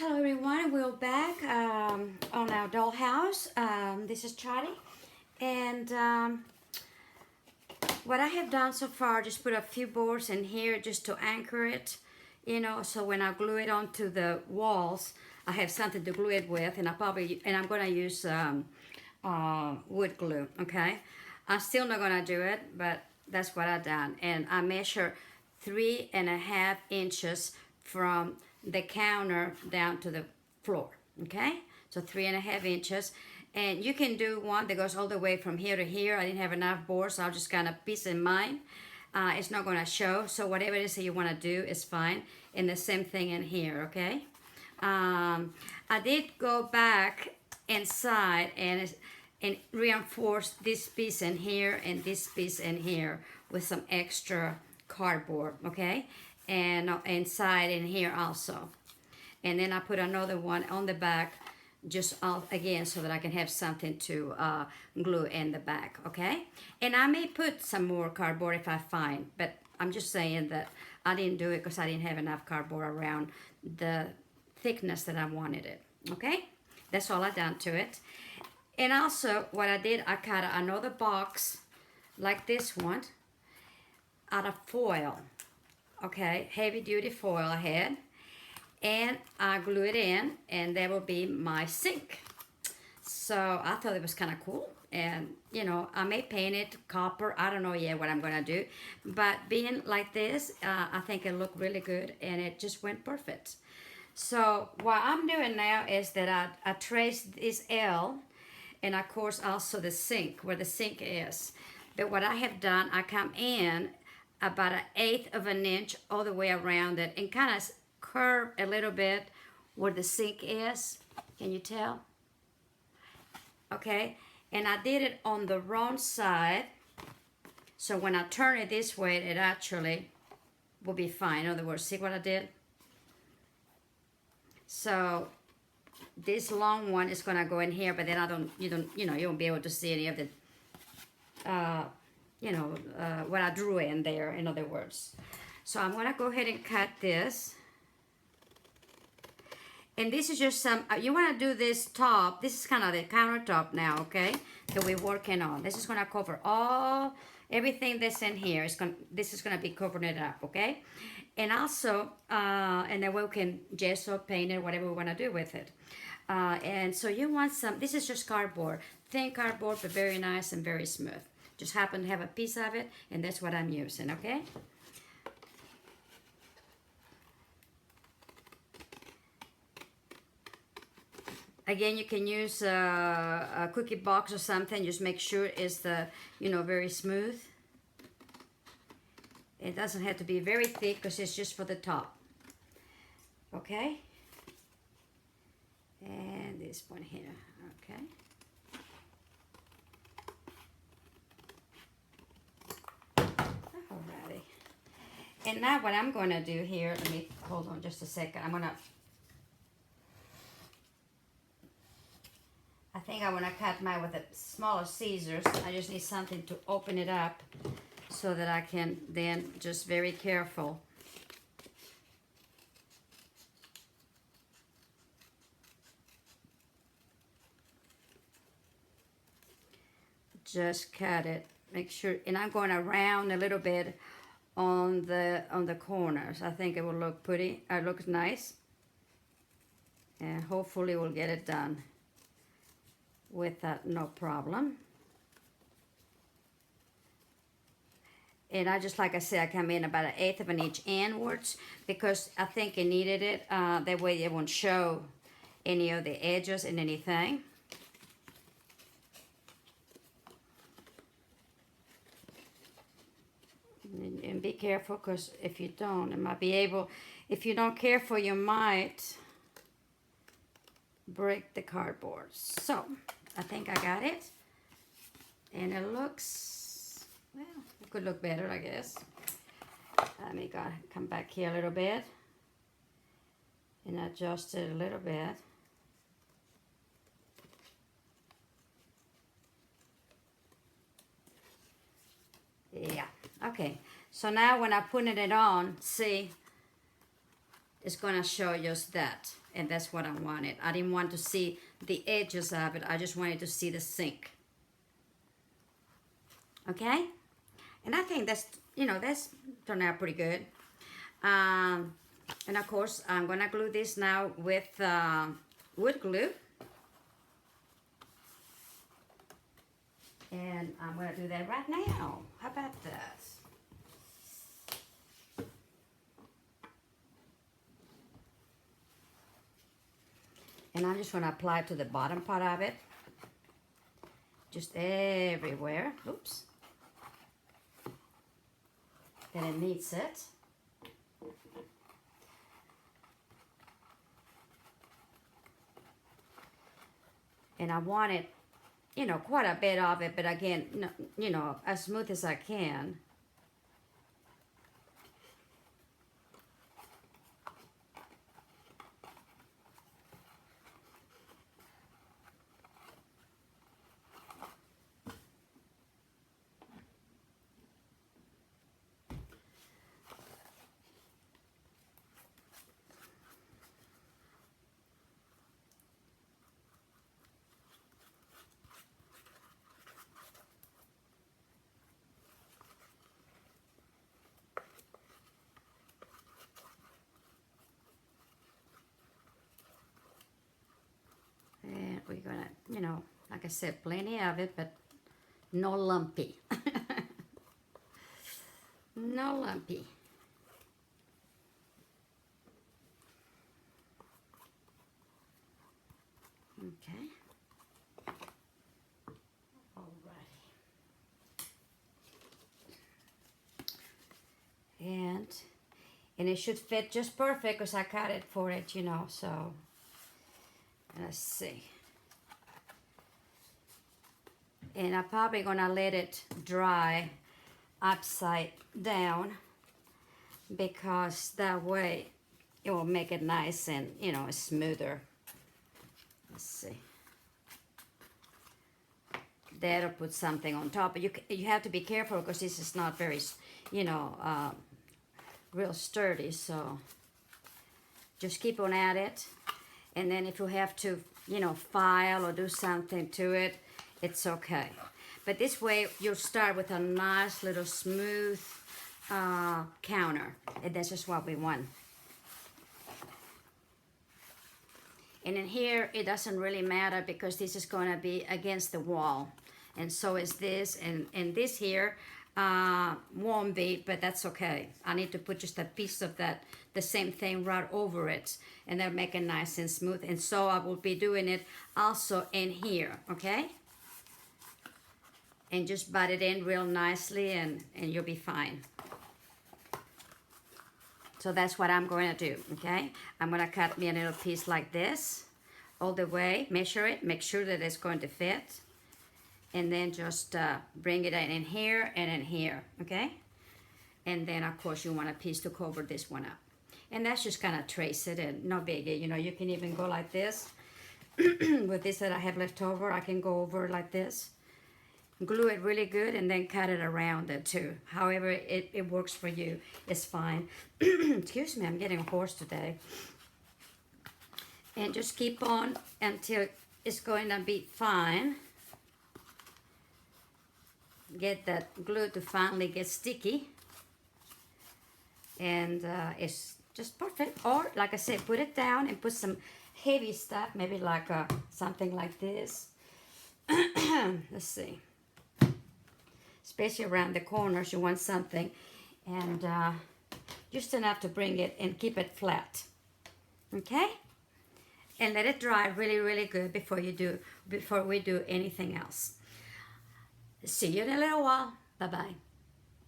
Hello everyone, we're back on our dollhouse. This is Charlie, and what I have done so far, just put a few boards in here just to anchor it, so when I glue it onto the walls, I have something to glue it with, and I'm gonna use wood glue. Okay, I'm still not gonna do it, but that's what I done, and I measure 3.5 inches from the counter down to the floor. Okay, so 3.5 inches, and you can do one that goes all the way from here to here. I didn't have enough boards, so I'll just kind of piece in mine. It's not going to show, so whatever it is that you want to do is fine, and the same thing in here. Okay, I did go back inside and reinforce this piece in here and this piece in here with some extra cardboard. Okay, and inside in here also, and then I put another one on the back just again so that I can have something to glue in the back. Okay, and I may put some more cardboard if I find, but I'm just saying that I didn't do it because I didn't have enough cardboard around the thickness that I wanted it. Okay, that's all I done to it. And also what I did, I cut another box like this one out of foil. Okay, heavy duty foil I had, and I glue it in, and that will be my sink. So I thought it was kind of cool, and I may paint it copper. I don't know yet what I'm gonna do, but being like this, I think it looked really good, and it just went perfect. So what I'm doing now is that I traced this L, and of course also the sink, where the sink is. But what I have done, I come in about 1/8 of an inch all the way around it and kind of curve a little bit where the sink is. Can you tell? Okay, and I did it on the wrong side, so when I turn it this way, it actually will be fine. In other words, see what I did? So this long one is gonna go in here, but then you won't be able to see any of the what I drew in there, in other words. So I'm gonna go ahead and cut this. And this is just some, you wanna do this top, this is kind of the countertop now, okay, that we're working on. This is gonna cover everything that's in here. This is gonna be covering it up, okay? And also, and then we can gesso, paint it, whatever we wanna do with it. And so you want this is just cardboard, thin cardboard, but very nice and very smooth. Just happen to have a piece of it, and that's what I'm using, okay? Again, you can use a cookie box or something. Just make sure it's very smooth. It doesn't have to be very thick because it's just for the top. Okay? And this one here, okay? Alrighty. And now what I'm going to do here, let me hold on just a second. I think I want to cut mine with a smaller scissors. I just need something to open it up so that I can then just very careful. Just cut it. Make sure, and I'm going around a little bit on the corners. I think it will look pretty. It looks nice, and hopefully we'll get it done with that, no problem. And I just, like I said, I come in about 1/8 of an inch inwards because I think it needed it. That way it won't show any of the edges and anything. And be careful, because if you don't, if you don't careful, you might break the cardboard. So I think I got it, and it looks, well, it could look better, I guess. Let me come back here a little bit and adjust it a little bit. Yeah, okay. So now when I'm putting it on, see, it's gonna show just that. and that's what I wanted. I didn't want to see the edges of it. I just wanted to see the sink. Okay, and I think that's, that's turned out pretty good. And of course, I'm gonna glue this now with wood glue. And I'm gonna do that right now. How about that? And I'm just gonna apply it to the bottom part of it. Just everywhere. Oops. That it needs it. And I want it, quite a bit of it, but again, as smooth as I can. And we're gonna, like I said, plenty of it, but no lumpy. No lumpy. Okay. Alrighty. And it should fit just perfect because I cut it for it, so let's see. And I'm probably gonna let it dry upside down because that way it will make it nice and smoother. Let's see. That'll put something on top, but you have to be careful because this is not very real sturdy, so just keep on at it. And then if you have to file or do something to it, it's okay. But this way you'll start with a nice little smooth counter, and that's just what we want. And in here it doesn't really matter because this is going to be against the wall, and so is this, and this here won't be, but that's okay. I need to put just a piece of that, the same thing right over it, and that'll make it nice and smooth. And so I will be doing it also in here, okay? And just butt it in real nicely, and you'll be fine. So that's what I'm going to do, okay? I'm going to cut me a little piece like this all the way, measure it, make sure that it's going to fit, and then just bring it in here and in here, okay? And then, of course, you want a piece to cover this one up. And that's just kind of trace it, and no biggie. You can even go like this. With this that I have left over, I can go over like this. Glue it really good and then cut it around it too. However it works for you, it's fine. Excuse me, I'm getting hoarse today. And just keep on until it's going to be fine. Get that glue to finally get sticky. And it's just perfect. Or, like I said, put it down and put some heavy stuff, maybe like something like this. Let's see. Especially around the corners, you want something, and just enough to bring it and keep it flat, okay? And let it dry really, really good before we do anything else. See you in a little while. Bye-bye.